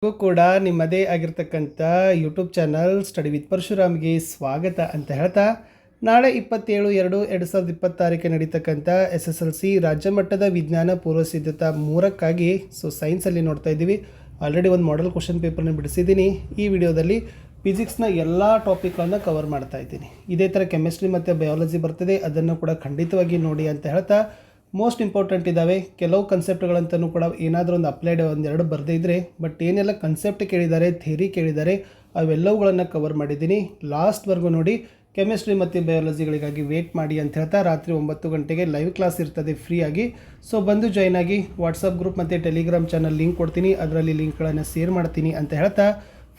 ಕೂಡ ನಿಮ್ಮದೇ ಆಗಿರ್ತಕ್ಕಂಥ ಯೂಟ್ಯೂಬ್ ಚಾನಲ್ ಸ್ಟಡಿ ವಿತ್ ಪರಶುರಾಮ್ಗೆ ಸ್ವಾಗತ ಅಂತ ಹೇಳ್ತಾ, ನಾಳೆ 27/2/2026 ನಡೀತಕ್ಕಂಥ SSLC ರಾಜ್ಯ ಮಟ್ಟದ ವಿಜ್ಞಾನ ಪೂರ್ವ ಸಿದ್ಧತಾ 3ಕ್ಕಾಗಿ ಸೈನ್ಸಲ್ಲಿ ನೋಡ್ತಾ ಇದ್ದೀವಿ. ಆಲ್ರೆಡಿ ಒಂದು ಮಾಡೆಲ್ ಕ್ವಶನ್ ಪೇಪರ್ನ ಬಿಡಿಸಿದ್ದೀನಿ. ಈ ವಿಡಿಯೋದಲ್ಲಿ ಫಿಸಿಕ್ಸ್ನ ಎಲ್ಲ ಟಾಪಿಕ್ಗಳನ್ನು ಕವರ್ ಮಾಡ್ತಾ ಇದ್ದೀನಿ. ಇದೇ ಥರ ಕೆಮಿಸ್ಟ್ರಿ ಮತ್ತು ಬಯಾಲಜಿ ಬರ್ತದೆ, ಅದನ್ನು ಕೂಡ ಖಂಡಿತವಾಗಿ ನೋಡಿ ಅಂತ ಹೇಳ್ತಾ, ಮೋಸ್ಟ್ ಇಂಪಾರ್ಟೆಂಟ್ ಇದ್ದಾವೆ ಕೆಲವು ಕನ್ಸೆಪ್ಟ್ಗಳಂತೂ ಕೂಡ ಏನಾದರೂ ಒಂದು ಅಪ್ಲೈಡ್ ಒಂದೆರಡು ಬರದೇ ಇದ್ದರೆ, ಬಟ್ ಏನೆಲ್ಲ ಕನ್ಸೆಪ್ಟ್ ಕೇಳಿದ್ದಾರೆ, ಥಿಯರಿ ಕೇಳಿದ್ದಾರೆ, ಅವೆಲ್ಲವುಗಳನ್ನು ಕವರ್ ಮಾಡಿದ್ದೀನಿ. ಲಾಸ್ಟ್ವರೆಗೂ ನೋಡಿ. ಕೆಮಿಸ್ಟ್ರಿ ಮತ್ತು ಬಯಾಲಜಿಗಳಿಗಾಗಿ ವೇಟ್ ಮಾಡಿ ಅಂತ ಹೇಳ್ತಾ, ರಾತ್ರಿ 9 ಗಂಟೆಗೆ ಲೈವ್ ಕ್ಲಾಸ್ ಇರ್ತದೆ ಫ್ರೀಯಾಗಿ. ಸೊ ಬಂದು ಜಾಯ್ನ್ ಆಗಿ. ವಾಟ್ಸಪ್ ಗ್ರೂಪ್ ಮತ್ತು ಟೆಲಿಗ್ರಾಮ್ ಚಾನಲ್ ಲಿಂಕ್ ಕೊಡ್ತೀನಿ, ಅದರಲ್ಲಿ ಲಿಂಕ್ಗಳನ್ನು ಶೇರ್ ಮಾಡ್ತೀನಿ ಅಂತ ಹೇಳ್ತಾ,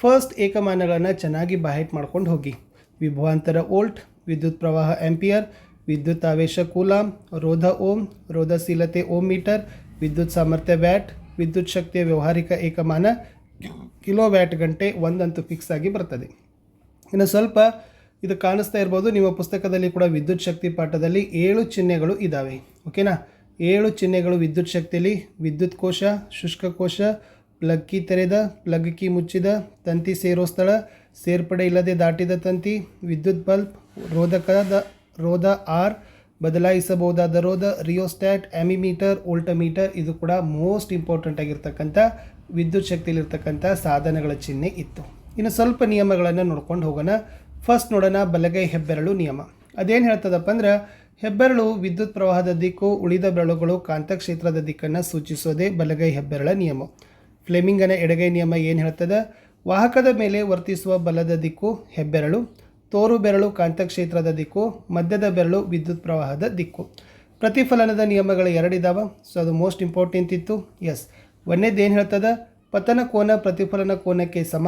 ಫಸ್ಟ್ ಏಕಮಾನಗಳನ್ನು ಚೆನ್ನಾಗಿ ಬಾಹೆಟ್ ಮಾಡ್ಕೊಂಡು ಹೋಗಿ. ವಿಭವಾಂತರ ವೋಲ್ಟ್, ವಿದ್ಯುತ್ ಪ್ರವಾಹ ಆಂಪಿಯರ್, ವಿದ್ಯುತ್ ಆವೇಶ ಕೂಲಾಮ್, ರೋಧ ಓಮ್, ರೋಧಶೀಲತೆ ಓಮ್ ಮೀಟರ್, ವಿದ್ಯುತ್ ಸಾಮರ್ಥ್ಯ ವ್ಯಾಟ್, ವಿದ್ಯುತ್ ಶಕ್ತಿಯ ವ್ಯಾವಹಾರಿಕ ಏಕಮಾನ ಕಿಲೋ ವ್ಯಾಟ್ ಗಂಟೆ, ಒಂದಂತೂ ಫಿಕ್ಸ್ ಆಗಿ ಬರ್ತದೆ. ಇನ್ನು ಸ್ವಲ್ಪ ಇದು ಕಾಣಿಸ್ತಾ ಇರ್ಬೋದು, ನಿಮ್ಮ ಪುಸ್ತಕದಲ್ಲಿ ಕೂಡ ವಿದ್ಯುತ್ ಶಕ್ತಿ ಪಾಠದಲ್ಲಿ 7 ಚಿಹ್ನೆಗಳು ಇದ್ದಾವೆ. ಓಕೆನಾ? 7 ಚಿಹ್ನೆಗಳು ವಿದ್ಯುತ್ ಶಕ್ತಿಯಲ್ಲಿ: ವಿದ್ಯುತ್ ಕೋಶ, ಶುಷ್ಕ ಕೋಶ, ಪ್ಲಗ್ ಕೀ ತೆರೆದ, ಪ್ಲಗ್ ಕೀ ಮುಚ್ಚಿದ, ತಂತಿ ಸೇರೋ ಸ್ಥಳ, ಸೇರ್ಪಡೆ ಇಲ್ಲದೆ ದಾಟಿದ ತಂತಿ, ವಿದ್ಯುತ್ ಬಲ್ಬ್, ರೋಧ ಆರ್, ಬದಲಾಯಿಸಬಹುದಾದ ರೋಧ, ರಿಯೋಸ್ಟ್ಯಾಟ್, ಆಮಿಮೀಟರ್, ವೋಲ್ಟಮೀಟರ್. ಇದು ಕೂಡ ಮೋಸ್ಟ್ ಇಂಪಾರ್ಟೆಂಟ್ ಆಗಿರ್ತಕ್ಕಂಥ ವಿದ್ಯುತ್ ಶಕ್ತಿಯಲ್ಲಿರ್ತಕ್ಕಂಥ ಸಾಧನಗಳ ಚಿಹ್ನೆ ಇತ್ತು. ಇನ್ನು ಸ್ವಲ್ಪ ನಿಯಮಗಳನ್ನು ನೋಡ್ಕೊಂಡು ಹೋಗೋಣ. ಫಸ್ಟ್ ನೋಡೋಣ ಬಲಗೈ ಹೆಬ್ಬೆರಳು ನಿಯಮ. ಅದೇನು ಹೇಳ್ತದಪ್ಪ ಅಂದ್ರೆ, ಹೆಬ್ಬೆರಳು ವಿದ್ಯುತ್ ಪ್ರವಾಹದ ದಿಕ್ಕು, ಉಳಿದ ಬೆರಳುಗಳು ಕಾಂತಕ್ಷೇತ್ರದ ದಿಕ್ಕನ್ನು ಸೂಚಿಸೋದೇ ಬಲಗೈ ಹೆಬ್ಬೆರಳ ನಿಯಮ. ಫ್ಲೆಮಿಂಗನ ಎಡಗೈ ನಿಯಮ ಏನು ಹೇಳ್ತದೆ? ವಾಹಕದ ಮೇಲೆ ವರ್ತಿಸುವ ಬಲದ ದಿಕ್ಕು ಹೆಬ್ಬೆರಳು, ತೋರು ಬೆರಳು ಕಾಂತಕ್ಷೇತ್ರದ ದಿಕ್ಕು, ಮಧ್ಯದ ಬೆರಳು ವಿದ್ಯುತ್ ಪ್ರವಾಹದ ದಿಕ್ಕು. ಪ್ರತಿಫಲನದ ನಿಯಮಗಳು 2 ಇದ್ದಾವೆ. ಸೊ ಅದು ಮೋಸ್ಟ್ ಇಂಪಾರ್ಟೆಂಟ್ ಇತ್ತು. ಎಸ್, ಒಂದನೇದು ಏನು ಹೇಳ್ತದೆ? ಪತನ ಕೋನ ಪ್ರತಿಫಲನ ಕೋನಕ್ಕೆ ಸಮ.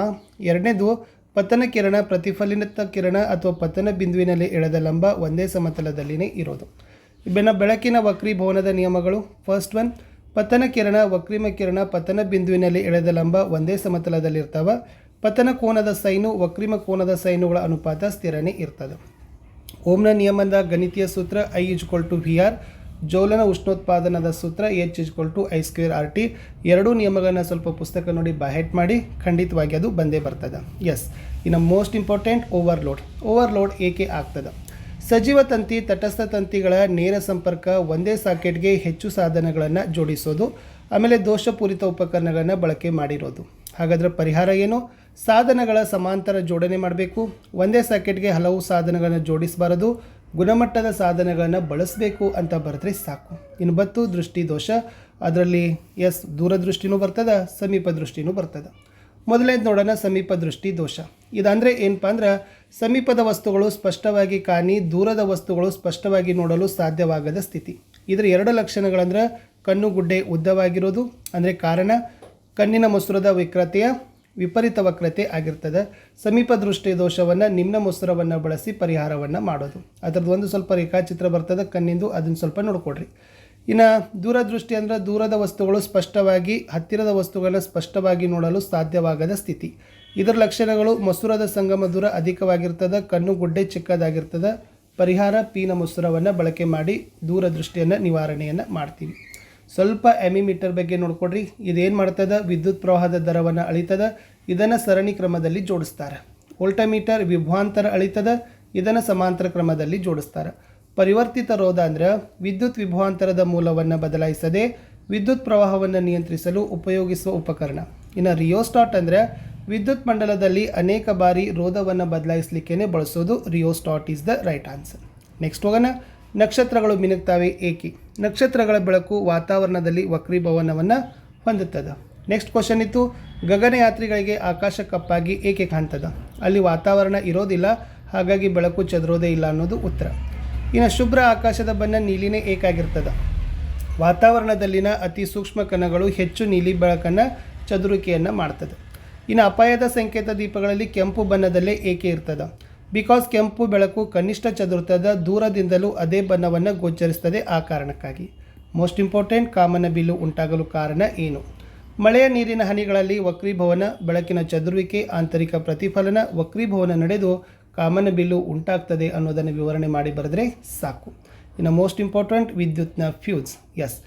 ಎರಡನೇದು, ಪತನ ಕಿರಣ ಪ್ರತಿಫಲಿತ ಕಿರಣ ಅಥವಾ ಪತನ ಬಿಂದುವಿನಲ್ಲಿ ಎಳೆದ ಲಂಬ ಒಂದೇ ಸಮತಲದಲ್ಲಿನೇ ಇರೋದು. ಬೆಳಕಿನ ವಕ್ರೀಭವನದ ನಿಯಮಗಳು. ಫಸ್ಟ್ ಒನ್, ಪತನ ಕಿರಣ, ವಕ್ರೀಮ ಕಿರಣ ಪತನ ಬಿಂದುವಿನಲ್ಲಿ ಎಳೆದ ಲಂಬ ಒಂದೇ ಸಮತಲದಲ್ಲಿರ್ತಾವೆ. ಪತನ ಕೋನದ ಸೈನು, ವಕ್ರೀಮ ಕೋನದ ಸೈನುಗಳ ಅನುಪಾತ ಸ್ಥಿರನೇ ಇರ್ತದೆ. ಓಮ್ನ ನಿಯಮದ ಗಣಿತೀಯ ಸೂತ್ರ I=VR. ಜೌಲನ ಉಷ್ಣೋತ್ಪಾದನದ ಸೂತ್ರ H=I²RT. ಎರಡೂ ನಿಯಮಗಳನ್ನ ಸ್ವಲ್ಪ ಪುಸ್ತಕ ನೋಡಿ ಬಾಹೆಟ್ ಮಾಡಿ, ಖಂಡಿತವಾಗಿ ಅದು ಬಂದೇ ಬರ್ತದೆ. ಎಸ್, ಇನ್ನು ಮೋಸ್ಟ್ ಇಂಪಾರ್ಟೆಂಟ್ ಓವರ್ಲೋಡ್ ಏಕೆ ಆಗ್ತದೆ? ಸಜೀವ ತಂತಿ ತಟಸ್ಥ ತಂತಿಗಳ ನೇರ ಸಂಪರ್ಕ, ಒಂದೇ ಸಾಕೆಟ್ಗೆ ಹೆಚ್ಚು ಸಾಧನಗಳನ್ನು ಜೋಡಿಸೋದು, ಆಮೇಲೆ ದೋಷಪೂರಿತ ಉಪಕರಣಗಳನ್ನು ಬಳಕೆ ಮಾಡಿರೋದು. ಹಾಗಾದರೆ ಪರಿಹಾರ ಏನು? ಸಾಧನಗಳ ಸಮಾಂತರ ಜೋಡಣೆ ಮಾಡಬೇಕು. ಒಂದೇ ಸಾಕೆಟ್ಗೆ ಹಲವು ಸಾಧನಗಳನ್ನು ಜೋಡಿಸಬಾರದು. ಗುಣಮಟ್ಟದ ಸಾಧನಗಳನ್ನು ಬಳಸಬೇಕು ಅಂತ ಬರೆದ್ರೆ ಸಾಕು. ಇನ್ನು ಬತ್ತು ದೃಷ್ಟಿ ದೋಷ. ಅದರಲ್ಲಿ ಎಸ್, ದೂರದೃಷ್ಟಿನೂ ಬರ್ತದೆ, ಸಮೀಪ ದೃಷ್ಟಿನೂ ಬರ್ತದೆ. ಮೊದಲನೇದು ನೋಡೋಣ, ಸಮೀಪ ದೃಷ್ಟಿ ದೋಷ. ಇದಂದರೆ ಏನಪ್ಪ ಅಂದ್ರೆ, ಸಮೀಪದ ವಸ್ತುಗಳು ಸ್ಪಷ್ಟವಾಗಿ ಕಾಣಿ, ದೂರದ ವಸ್ತುಗಳು ಸ್ಪಷ್ಟವಾಗಿ ನೋಡಲು ಸಾಧ್ಯವಾಗದ ಸ್ಥಿತಿ. ಇದರ 2 ಲಕ್ಷಣಗಳಂದ್ರೆ, ಕಣ್ಣು ಗುಡ್ಡೆ ಉದ್ದವಾಗಿರೋದು, ಅಂದರೆ ಕಾರಣ ಕಣ್ಣಿನ ಮೊಸರದ ವಿಪರೀತ ವಕ್ರತೆ ಆಗಿರ್ತದೆ. ಸಮೀಪ ದೃಷ್ಟಿ ದೋಷವನ್ನು ನಿಮ್ನ ಮೊಸರವನ್ನು ಬಳಸಿ ಪರಿಹಾರವನ್ನು ಮಾಡೋದು. ಅದರದ್ದು ಒಂದು ಸ್ವಲ್ಪ ರೇಖಾಚಿತ್ರ ಬರ್ತದೆ ಕಣ್ಣಿಂದು, ಅದನ್ನು ಸ್ವಲ್ಪ ನೋಡ್ಕೊಡ್ರಿ. ಇನ್ನು ದೂರದೃಷ್ಟಿ ಅಂದರೆ, ದೂರದ ವಸ್ತುಗಳು ಸ್ಪಷ್ಟವಾಗಿ, ಹತ್ತಿರದ ವಸ್ತುಗಳನ್ನು ಸ್ಪಷ್ಟವಾಗಿ ನೋಡಲು ಸಾಧ್ಯವಾಗದ ಸ್ಥಿತಿ. ಇದರ ಲಕ್ಷಣಗಳು: ಮೊಸರದ ಸಂಗಮ ದೂರ ಅಧಿಕವಾಗಿರ್ತದೆ, ಕಣ್ಣು ಗುಡ್ಡೆ ಚಿಕ್ಕದಾಗಿರ್ತದೆ. ಪರಿಹಾರ ಪೀನ ಮೊಸರವನ್ನು ಬಳಕೆ ಮಾಡಿ ದೂರದೃಷ್ಟಿಯನ್ನು ನಿವಾರಣೆಯನ್ನು ಮಾಡ್ತೀವಿ. ಸ್ವಲ್ಪ ಆಮಿಮೀಟರ್ ಬಗ್ಗೆ ನೋಡ್ಕೊಡ್ರಿ. ಇದೇನು ಮಾಡ್ತದೆ? ವಿದ್ಯುತ್ ಪ್ರವಾಹದ ದರವನ್ನು ಅಳಿತದೆ. ಇದನ್ನು ಸರಣಿ ಕ್ರಮದಲ್ಲಿ ಜೋಡಿಸ್ತಾರೆ. ವೋಲ್ಟಮೀಟರ್ ವಿಭವಾಂತರ ಅಳಿತದೆ. ಇದನ್ನು ಸಮಾಂತರ ಕ್ರಮದಲ್ಲಿ ಜೋಡಿಸ್ತಾರೆ. ಪರಿವರ್ತಿತ ರೋಧ ಅಂದರೆ, ವಿದ್ಯುತ್ ವಿಭವಾಂತರದ ಮೂಲವನ್ನು ಬದಲಾಯಿಸದೆ ವಿದ್ಯುತ್ ಪ್ರವಾಹವನ್ನು ನಿಯಂತ್ರಿಸಲು ಉಪಯೋಗಿಸುವ ಉಪಕರಣ. ಇನ್ನು ರಿಯೋಸ್ಟಾಟ್ ಅಂದರೆ, ವಿದ್ಯುತ್ ಮಂಡಲದಲ್ಲಿ ಅನೇಕ ಬಾರಿ ರೋಧವನ್ನು ಬದಲಾಯಿಸಲಿಕ್ಕೇ ಬಳಸೋದು. Rheostat is the right answer. Next ಹೋಗೋಣ. ನಕ್ಷತ್ರಗಳು ಮಿನುಗ್ತಾವೆ ಏಕೆ? ನಕ್ಷತ್ರಗಳ ಬೆಳಕು ವಾತಾವರಣದಲ್ಲಿ ವಕ್ರೀಭವನವನ್ನು ಹೊಂದುತ್ತದೆ. ನೆಕ್ಸ್ಟ್ ಕ್ವಶನ್ ಇತ್ತು, ಗಗನಯಾತ್ರಿಗಳಿಗೆ ಆಕಾಶ ಕಪ್ಪಾಗಿ ಏಕೆ ಕಾಣ್ತದೆ? ಅಲ್ಲಿ ವಾತಾವರಣ ಇರೋದಿಲ್ಲ, ಹಾಗಾಗಿ ಬೆಳಕು ಚದುರೋದೇ ಇಲ್ಲ ಅನ್ನೋದು ಉತ್ತರ. ಇನ್ನು ಶುಭ್ರ ಆಕಾಶದ ಬಣ್ಣ ನೀಲಿನೇ ಏಕಾಗಿರ್ತದೆ? ವಾತಾವರಣದಲ್ಲಿನ ಅತಿ ಸೂಕ್ಷ್ಮ ಕಣಗಳು ಹೆಚ್ಚು ನೀಲಿ ಬೆಳಕನ್ನು ಚದುರಿಕೆಯನ್ನು ಮಾಡ್ತದೆ. ಇನ್ನು ಅಪಾಯದ ಸಂಕೇತ ದೀಪಗಳಲ್ಲಿ ಕೆಂಪು ಬಣ್ಣದಲ್ಲೇ ಏಕೆ ಇರ್ತದೆ? ಬಿಕಾಸ್ ಕೆಂಪು ಬೆಳಕು ಕನಿಷ್ಠ ಚದುರ್ತದ, ದೂರದಿಂದಲೂ ಅದೇ ಬಣ್ಣವನ್ನು ಗೋಚರಿಸ್ತದೆ, ಆ ಕಾರಣಕ್ಕಾಗಿ. ಮೋಸ್ಟ್ ಇಂಪಾರ್ಟೆಂಟ್, ಕಾಮನ ಬಿಲ್ಲು ಉಂಟಾಗಲು ಕಾರಣ ಏನು? ಮಳೆಯ ನೀರಿನ ಹನಿಗಳಲ್ಲಿ ವಕ್ರೀಭವನ, ಬೆಳಕಿನ ಚದುರುವಿಕೆ, ಆಂತರಿಕ ಪ್ರತಿಫಲನ, ವಕ್ರೀಭವನ ನಡೆದು ಕಾಮನ ಬಿಲ್ಲು ಉಂಟಾಗ್ತದೆ ಅನ್ನೋದನ್ನು ವಿವರಣೆ ಮಾಡಿ ಬರೆದ್ರೆ ಸಾಕು. ಇನ್ನು ಮೋಸ್ಟ್ ಇಂಪಾರ್ಟೆಂಟ್, ವಿದ್ಯುತ್ನ ಫ್ಯೂಸ್. ಎಸ್,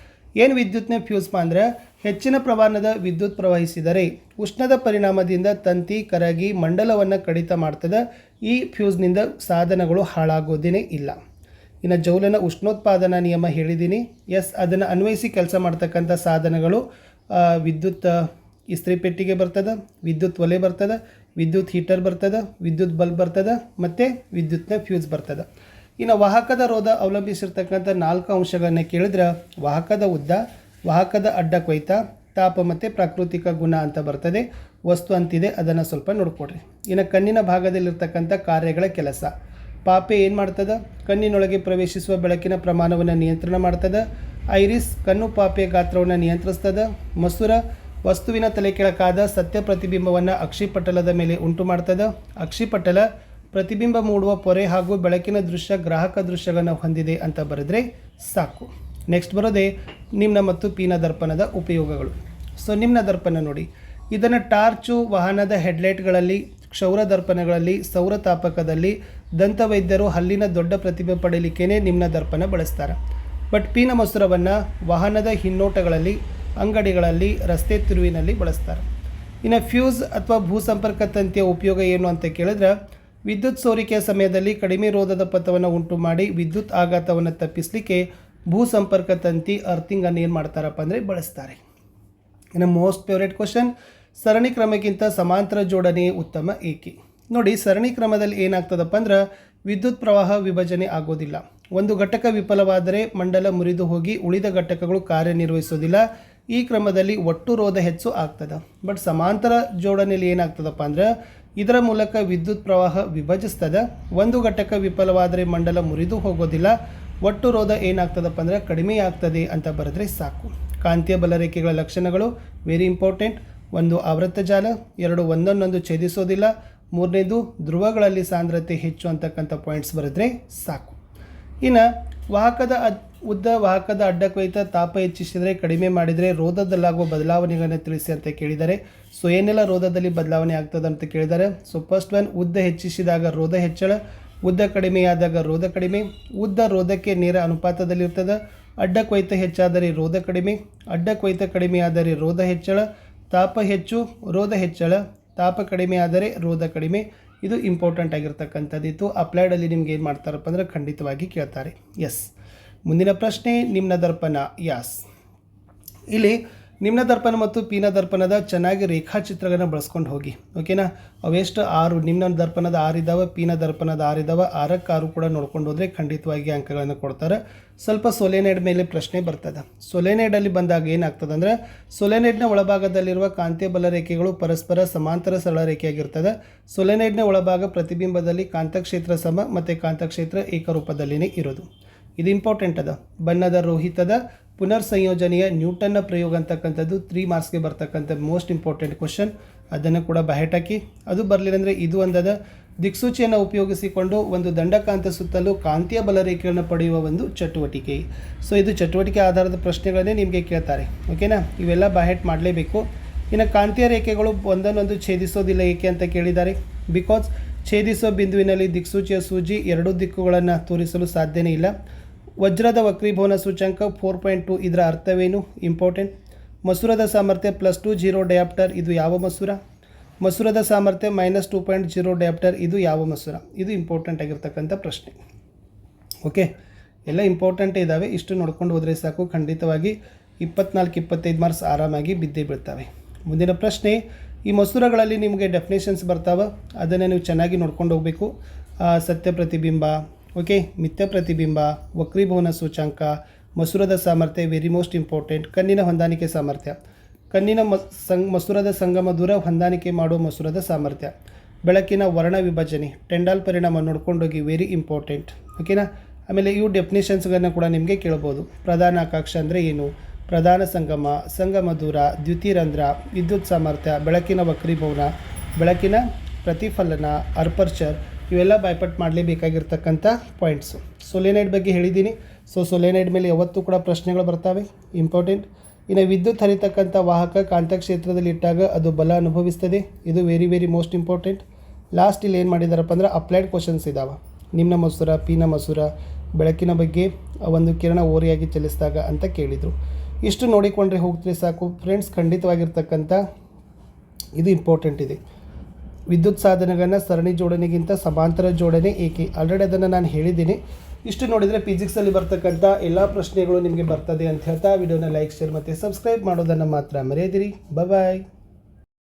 ಏನು ವಿದ್ಯುತ್ನ ಫ್ಯೂಸ್ ಅಂದರೆ ಹೆಚ್ಚಿನ ಪ್ರಮಾಣದ ವಿದ್ಯುತ್ ಪ್ರವಹಿಸಿದರೆ ಉಷ್ಣದ ಪರಿಣಾಮದಿಂದ ತಂತಿ ಕರಗಿ ಮಂಡಲವನ್ನು ಕಡಿತ ಮಾಡ್ತದೆ. ಈ ಫ್ಯೂಸ್ನಿಂದ ಸಾಧನಗಳು ಹಾಳಾಗೋದೇ ಇಲ್ಲ. ಇನ್ನು ಜೌಲನ ಉಷ್ಣೋತ್ಪಾದನಾ ನಿಯಮ ಹೇಳಿದ್ದೀನಿ. ಎಸ್, ಅದನ್ನು ಅನ್ವಯಿಸಿ ಕೆಲಸ ಮಾಡ್ತಕ್ಕಂಥ ಸಾಧನಗಳು ವಿದ್ಯುತ್ ಇಸ್ತ್ರಿ ಪೆಟ್ಟಿಗೆ ಬರ್ತದೆ, ವಿದ್ಯುತ್ ಒಲೆ ಬರ್ತದೆ, ವಿದ್ಯುತ್ ಹೀಟರ್ ಬರ್ತದೆ, ವಿದ್ಯುತ್ ಬಲ್ಬ್ ಬರ್ತದೆ ಮತ್ತು ವಿದ್ಯುತ್ನ ಫ್ಯೂಸ್ ಬರ್ತದೆ. ಇನ್ನು ವಾಹಕದ ರೋಧ ಅವಲಂಬಿಸಿರ್ತಕ್ಕಂಥ 4 ಅಂಶಗಳನ್ನು ಕೇಳಿದ್ರೆ ವಾಹಕದ ಉದ್ದ, ವಾಹಕದ ಅಡ್ಡ ಕೊಯ್ತ, ತಾಪ ಮತ್ತು ಪ್ರಾಕೃತಿಕ ಗುಣ ಅಂತ ಬರ್ತದೆ. ವಸ್ತು ಅಂತಿದೆ, ಅದನ್ನು ಸ್ವಲ್ಪ ನೋಡ್ಕೊಡ್ರಿ. ಇನ್ನು ಕಣ್ಣಿನ ಭಾಗದಲ್ಲಿರ್ತಕ್ಕಂಥ ಕಾರ್ಯಗಳ ಕೆಲಸ. ಪಾಪೆ ಏನು ಮಾಡ್ತದೆ? ಕಣ್ಣಿನೊಳಗೆ ಪ್ರವೇಶಿಸುವ ಬೆಳಕಿನ ಪ್ರಮಾಣವನ್ನು ನಿಯಂತ್ರಣ ಮಾಡ್ತದೆ. ಐರಿಸ್ ಕಣ್ಣು ಪಾಪೆಯ ಗಾತ್ರವನ್ನು ನಿಯಂತ್ರಿಸ್ತದೆ. ಮಸೂರ ವಸ್ತುವಿನ ತಲೆ ಕೆಳಕಾದ ಸತ್ಯ ಪ್ರತಿಬಿಂಬವನ್ನು ಅಕ್ಷಿಪಟಲದ ಮೇಲೆ ಉಂಟು ಮಾಡ್ತದೆ. ಅಕ್ಷಿಪಟಲ ಪ್ರತಿಬಿಂಬ ಮೂಡುವ ಪೊರೆ ಹಾಗೂ ಬೆಳಕಿನ ದೃಶ್ಯ ಗ್ರಾಹಕ ದೃಶ್ಯಗಳನ್ನು ಹೊಂದಿದೆ ಅಂತ ಬರೆದ್ರೆ ಸಾಕು. ನೆಕ್ಸ್ಟ್ ಬರೋದೇ ನಿಮ್ನ ಮತ್ತು ಪೀನ ದರ್ಪಣದ ಉಪಯೋಗಗಳು. ಸೊ ನಿಮ್ನ ದರ್ಪಣ ನೋಡಿ, ಇದನ್ನು ಟಾರ್ಚು, ವಾಹನದ ಹೆಡ್ಲೈಟ್ಗಳಲ್ಲಿ, ಕ್ಷೌರ ದರ್ಪಣಗಳಲ್ಲಿ, ಸೌರ ತಾಪಕದಲ್ಲಿ, ದಂತವೈದ್ಯರು ಹಲ್ಲಿನ ದೊಡ್ಡ ಪ್ರತಿಬಿಂಬ ಪಡೆಯಲಿಕ್ಕೇ ನಿಮ್ನ ದರ್ಪಣ ಬಳಸ್ತಾರೆ. ಬಟ್ ಪೀನ ಮಸೂರವನ್ನು ವಾಹನದ ಹಿನ್ನೋಟಗಳಲ್ಲಿ, ಅಂಗಡಿಗಳಲ್ಲಿ, ರಸ್ತೆ ತಿರುವಿನಲ್ಲಿ ಬಳಸ್ತಾರೆ. ಇನ್ನು ಫ್ಯೂಸ್ ಅಥವಾ ಭೂಸಂಪರ್ಕ ತಂತಿಯ ಉಪಯೋಗ ಏನು ಅಂತ ಕೇಳಿದ್ರೆ, ವಿದ್ಯುತ್ ಸೋರಿಕೆಯ ಸಮಯದಲ್ಲಿ ಕಡಿಮೆ ರೋಧದ ಪಥವನ್ನು ಉಂಟು ಮಾಡಿ ವಿದ್ಯುತ್ ಆಘಾತವನ್ನು ತಪ್ಪಿಸಲಿಕ್ಕೆ ಭೂಸಂಪರ್ಕ ತಂತಿ ಅರ್ಥಿಂಗನ್ನು ಏನು ಮಾಡ್ತಾರಪ್ಪ ಅಂದರೆ ಬಳಸ್ತಾರೆ. ಇನ್ನು ಮೋಸ್ಟ್ ಫೇವ್ರೇಟ್ ಕ್ವಶನ್, ಸರಣಿ ಕ್ರಮಕ್ಕಿಂತ ಸಮಾಂತರ ಜೋಡಣೆ ಉತ್ತಮ ಏಕೆ? ನೋಡಿ, ಸರಣಿ ಕ್ರಮದಲ್ಲಿ ಏನಾಗ್ತದಪ್ಪ ಅಂದ್ರೆ ವಿದ್ಯುತ್ ಪ್ರವಾಹ ವಿಭಜನೆ ಆಗೋದಿಲ್ಲ. ಒಂದು ಘಟಕ ವಿಫಲವಾದರೆ ಮಂಡಲ ಮುರಿದು ಹೋಗಿ ಉಳಿದ ಘಟಕಗಳು ಕಾರ್ಯನಿರ್ವಹಿಸೋದಿಲ್ಲ. ಈ ಕ್ರಮದಲ್ಲಿ ಒಟ್ಟು ರೋಧ ಹೆಚ್ಚು ಆಗ್ತದೆ. ಬಟ್ ಸಮಾಂತರ ಜೋಡಣೆಯಲ್ಲಿ ಏನಾಗ್ತದಪ್ಪ ಅಂದ್ರೆ ಇದರ ಮೂಲಕ ವಿದ್ಯುತ್ ಪ್ರವಾಹ ವಿಭಜಿಸ್ತದೆ. ಒಂದು ಘಟಕ ವಿಫಲವಾದರೆ ಮಂಡಲ ಮುರಿದು ಹೋಗೋದಿಲ್ಲ. ಒಟ್ಟು ರೋಧ ಏನಾಗ್ತದಪ್ಪ ಅಂದರೆ ಕಡಿಮೆ ಆಗ್ತದೆ ಅಂತ ಬರೆದ್ರೆ ಸಾಕು. ಕಾಂತೀಯ ಬಲರೇಖೆಗಳ ಲಕ್ಷಣಗಳು ವೆರಿ ಇಂಪಾರ್ಟೆಂಟ್. 1 ಆವೃತ್ತ ಜಾಲ, 2 ಒಂದನ್ನೊಂದು ಛೇದಿಸೋದಿಲ್ಲ, 3ನೇದು ಧ್ರುವಗಳಲ್ಲಿ ಸಾಂದ್ರತೆ ಹೆಚ್ಚು ಅಂತಕ್ಕಂಥ ಪಾಯಿಂಟ್ಸ್ ಬರೆದ್ರೆ ಸಾಕು. ಇನ್ನು ವಾಹಕದ ಉದ್ದ, ವಾಹಕದ ಅಡ್ಡ ಕೊಯ್ತ, ತಾಪ ಹೆಚ್ಚಿಸಿದರೆ ಕಡಿಮೆ ಮಾಡಿದರೆ ರೋಧದಲ್ಲಾಗುವ ಬದಲಾವಣೆಗಳನ್ನು ತಿಳಿಸಿ ಅಂತ ಕೇಳಿದ್ದಾರೆ. ಸೊ ಏನೆಲ್ಲ ರೋಧದಲ್ಲಿ ಬದಲಾವಣೆ ಆಗ್ತದೆ ಅಂತ ಕೇಳಿದ್ದಾರೆ. ಸೊ ಫಸ್ಟ್ ಒನ್, ಉದ್ದ ಹೆಚ್ಚಿಸಿದಾಗ ರೋಧ ಹೆಚ್ಚಳ, ಉದ್ದ ಕಡಿಮೆಯಾದಾಗ ರೋಧ ಕಡಿಮೆ. ಉದ್ದ ರೋಧಕ್ಕೆ ನೇರ ಅನುಪಾತದಲ್ಲಿರ್ತದೆ. ಅಡ್ಡ ಕೊಯ್ತ ಹೆಚ್ಚಾದರೆ ರೋಧ ಕಡಿಮೆ, ಅಡ್ಡ ಕೊಯ್ತ ಕಡಿಮೆಯಾದರೆ ರೋಧ ಹೆಚ್ಚಳ. ತಾಪ ಹೆಚ್ಚು, ರೋಧ ಹೆಚ್ಚಳ. ತಾಪ ಕಡಿಮೆ ಆದರೆ ರೋಧ ಕಡಿಮೆ. ಇದು ಇಂಪಾರ್ಟೆಂಟ್ ಆಗಿರ್ತಕ್ಕಂಥದ್ದಿತ್ತು. ಅಪ್ಲೈಡಲ್ಲಿ ನಿಮ್ಗೆ ಏನು ಮಾಡ್ತಾರಪ್ಪ ಅಂದರೆ ಖಂಡಿತವಾಗಿ ಕೇಳ್ತಾರೆ. ಎಸ್. ಮುಂದಿನ ಪ್ರಶ್ನೆ, ನಿಮ್ನ ದರ್ಪಣ. ಯಾಸ್, ಇಲ್ಲಿ ನಿಮ್ನ ದರ್ಪಣ ಮತ್ತು ಪೀನ ದರ್ಪಣದ ಚೆನ್ನಾಗಿ ರೇಖಾಚಿತ್ರಗಳನ್ನು ಬಳಸ್ಕೊಂಡು ಹೋಗಿ. ಓಕೆನಾ? ಅವೆಷ್ಟು 6, ನಿಮ್ನ ದರ್ಪಣದ 6 ಇದ್ದಾವೆ, ಪೀನ ದರ್ಪಣದ 6 ಇದ್ದಾವೆ. 6ಕ್ಕೆ 6 ಕೂಡ ನೋಡ್ಕೊಂಡು ಹೋದರೆ ಖಂಡಿತವಾಗಿ ಅಂಕಗಳನ್ನು ಕೊಡ್ತಾರೆ. ಸ್ವಲ್ಪ ಸೊಲೆನೈಡ್ ಮೇಲೆ ಪ್ರಶ್ನೆ ಬರ್ತದೆ. ಸೊಲೆನೈಡಲ್ಲಿ ಬಂದಾಗ ಏನಾಗ್ತದೆ ಅಂದರೆ ಸೊಲೆನೈಡ್ನ ಒಳಭಾಗದಲ್ಲಿರುವ ಕಾಂತೀಯ ಬಲರೇಖೆಗಳು ಪರಸ್ಪರ ಸಮಾಂತರ ಸರಳ ರೇಖೆಯಾಗಿರ್ತದೆ. ಸೊಲೆನೈಡ್ನ ಒಳಭಾಗ ಪ್ರತಿಬಿಂಬದಲ್ಲಿ ಕಾಂತಕ್ಷೇತ್ರ ಸಮ ಮತ್ತು ಕಾಂತಕ್ಷೇತ್ರ ಏಕರೂಪದಲ್ಲಿನೇ ಇರೋದು. ಇದು ಇಂಪಾರ್ಟೆಂಟ್ ಅದ. ಬಣ್ಣದ ರೋಹಿತದ ಪುನರ್ ಸಂಯೋಜನೆಯ ನ್ಯೂಟನ್ನ ಪ್ರಯೋಗ ಅಂತಕ್ಕಂಥದ್ದು 3 ಮಾರ್ಕ್ಸ್ಗೆ ಬರ್ತಕ್ಕಂಥ ಮೋಸ್ಟ್ ಇಂಪಾರ್ಟೆಂಟ್ ಕ್ವಶನ್. ಅದನ್ನು ಕೂಡ ಬಹೆಟಾಕಿ. ಅದು ಬರಲಿಲ್ಲ ಅಂದರೆ ಇದು ಒಂದದ. ದಿಕ್ಸೂಚಿಯನ್ನು ಉಪಯೋಗಿಸಿಕೊಂಡು ಒಂದು ದಂಡಕಾಂತ ಸುತ್ತಲೂ ಕಾಂತೀಯ ಬಲರೇಖೆಗಳನ್ನು ಪಡೆಯುವ ಒಂದು ಚಟುವಟಿಕೆ. ಸೊ ಇದು ಚಟುವಟಿಕೆ ಆಧಾರದ ಪ್ರಶ್ನೆಗಳನ್ನೇ ನಿಮಗೆ ಕೇಳ್ತಾರೆ. ಓಕೆನಾ? ಇವೆಲ್ಲ ಬಹೆಟ್ ಮಾಡಲೇಬೇಕು. ಇನ್ನು ಕಾಂತೀಯ ರೇಖೆಗಳು ಒಂದನ್ನೊಂದು ಛೇದಿಸೋದಿಲ್ಲ ಏಕೆ ಅಂತ ಕೇಳಿದ್ದಾರೆ. ಬಿಕಾಸ್ ಛೇದಿಸೋ ಬಿಂದುವಿನಲ್ಲಿ ದಿಕ್ಸೂಚಿಯ ಸೂಜಿ 2 ದಿಕ್ಕುಗಳನ್ನು ತೋರಿಸಲು ಸಾಧ್ಯನೇ ಇಲ್ಲ. ವಜ್ರದ ವಕ್ರೀಭವನ ಸೂಚ್ಯಂಕ 4.2, ಇದರ ಅರ್ಥವೇನು? ಇಂಪಾರ್ಟೆಂಟ್. ಮಸೂರದ ಸಾಮರ್ಥ್ಯ +2 0 ಡಯಾಪ್ಟರ್, ಇದು ಯಾವ ಮಸೂರ? ಮಸೂರದ ಸಾಮರ್ಥ್ಯ -2.0 ಡಯಾಪ್ಟರ್, ಇದು ಯಾವ ಮಸೂರ? ಇದು ಇಂಪಾರ್ಟೆಂಟ್ ಆಗಿರ್ತಕ್ಕಂಥ ಪ್ರಶ್ನೆ. ಓಕೆ, ಎಲ್ಲ ಇಂಪಾರ್ಟೆಂಟ್ ಇದ್ದಾವೆ. ಇಷ್ಟು ನೋಡ್ಕೊಂಡು ಹೋದರೆ ಸಾಕು. ಖಂಡಿತವಾಗಿ 24-25 ಮಾರ್ಕ್ಸ್ ಆರಾಮಾಗಿ ಬಿದ್ದೇ ಬೀಳ್ತವೆ. ಮುಂದಿನ ಪ್ರಶ್ನೆ, ಈ ಮಸೂರಗಳಲ್ಲಿ ನಿಮಗೆ ಡೆಫಿನೇಷನ್ಸ್ ಬರ್ತಾವೆ, ಅದನ್ನು ನೀವು ಚೆನ್ನಾಗಿ ನೋಡ್ಕೊಂಡು ಹೋಗಬೇಕು. ಸತ್ಯ ಪ್ರತಿಬಿಂಬ, ಓಕೆ, ಮಿಥ್ಯ ಪ್ರತಿಬಿಂಬ, ವಕ್ರೀಭವನ ಸೂಚ್ಯಂಕ, ಮಸೂರದ ಸಾಮರ್ಥ್ಯ ವೆರಿ ಮೋಸ್ಟ್ ಇಂಪಾರ್ಟೆಂಟ್. ಕಣ್ಣಿನ ಹೊಂದಾಣಿಕೆ ಸಾಮರ್ಥ್ಯ, ಕಣ್ಣಿನ ಮಸೂರದ ಸಂಗಮ ದೂರ ಹೊಂದಾಣಿಕೆ ಮಾಡುವ ಮಸೂರದ ಸಾಮರ್ಥ್ಯ. ಬೆಳಕಿನ ವರ್ಣ ವಿಭಜನೆ, ಟೆಂಡಾಲ್ ಪರಿಣಾಮ ನೋಡ್ಕೊಂಡೋಗಿ ವೆರಿ ಇಂಪಾರ್ಟೆಂಟ್. ಓಕೆನಾ? ಆಮೇಲೆ ಇವು ಡೆಫಿನೇಷನ್ಸ್ಗಳನ್ನು ಕೂಡ ನಿಮಗೆ ಕೇಳ್ಬೋದು. ಪ್ರಧಾನ ಅಕ್ಷಾಂಶ ಅಂದರೆ ಏನು? ಪ್ರಧಾನ ಸಂಗಮ, ಸಂಗಮ ದೂರ, ದ್ಯುತಿರಂಧ್ರ, ವಿದ್ಯುತ್ ಸಾಮರ್ಥ್ಯ, ಬೆಳಕಿನ ವಕ್ರೀಭವನ, ಬೆಳಕಿನ ಪ್ರತಿಫಲನ, ಅರ್ಪರ್ಚರ್, ಇವೆಲ್ಲ ಬೈಪಟ್ ಮಾಡಲೇಬೇಕಾಗಿರ್ತಕ್ಕಂಥ ಪಾಯಿಂಟ್ಸು. ಸೊಲೆನೈಡ್ ಬಗ್ಗೆ ಹೇಳಿದ್ದೀನಿ. ಸೊ ಸೊಲೆನೈಡ್ ಮೇಲೆ ಯಾವತ್ತೂ ಕೂಡ ಪ್ರಶ್ನೆಗಳು ಬರ್ತವೆ, ಇಂಪಾರ್ಟೆಂಟ್. ಇನ್ನು ವಿದ್ಯುತ್ ಹರಿತಕ್ಕಂಥ ವಾಹಕ ಕಾಂತಕ್ಷೇತ್ರದಲ್ಲಿ ಇಟ್ಟಾಗ ಅದು ಬಲ ಅನುಭವಿಸ್ತದೆ, ಇದು very very most important. Last ಇಲ್ಲಿ ಏನು ಮಾಡಿದಾರಪ್ಪ ಅಂದ್ರೆ ಅಪ್ಲೈಡ್ ಕ್ವಶನ್ಸ್ ಇದ್ದಾವೆ. ನಿಮ್ನ ಮಸೂರ, ಪೀನ ಮಸೂರ, ಬೆಳಕಿನ ಬಗ್ಗೆ ಒಂದು ಕಿರಣ ಓರೆಯಾಗಿ ಚಲಿಸಿದಾಗ ಅಂತ ಕೇಳಿದರು. ಇಷ್ಟು ನೋಡಿಕೊಂಡ್ರೆ ಹೋಗ್ತೀರಿ ಸಾಕು ಫ್ರೆಂಡ್ಸ್. ಖಂಡಿತವಾಗಿರ್ತಕ್ಕಂಥ ಇದು ಇಂಪಾರ್ಟೆಂಟ್ ಇದೆ. ವಿದ್ಯುತ್ ಸಾಧನಗಳನ್ನು ಸರಣಿ ಜೋಡಣೆಗಿಂತ ಸಮಾಂತರ ಜೋಡಣೆ ಏಕೆ? ಆಲ್ರೆಡಿ ಅದನ್ನು ನಾನು ಹೇಳಿದ್ದೀನಿ. ಇಷ್ಟು ನೋಡಿದರೆ ಫಿಸಿಕ್ಸಲ್ಲಿ ಬರ್ತಕ್ಕಂಥ ಎಲ್ಲ ಪ್ರಶ್ನೆಗಳು ನಿಮಗೆ ಬರ್ತದೆ ಅಂತ ಹೇಳ್ತಾ ವಿಡಿಯೋನ ಲೈಕ್, ಶೇರ್ ಮತ್ತು ಸಬ್ಸ್ಕ್ರೈಬ್ ಮಾಡೋದನ್ನು ಮಾತ್ರ ಮರೆಯದಿರಿ. ಬಾಯ್.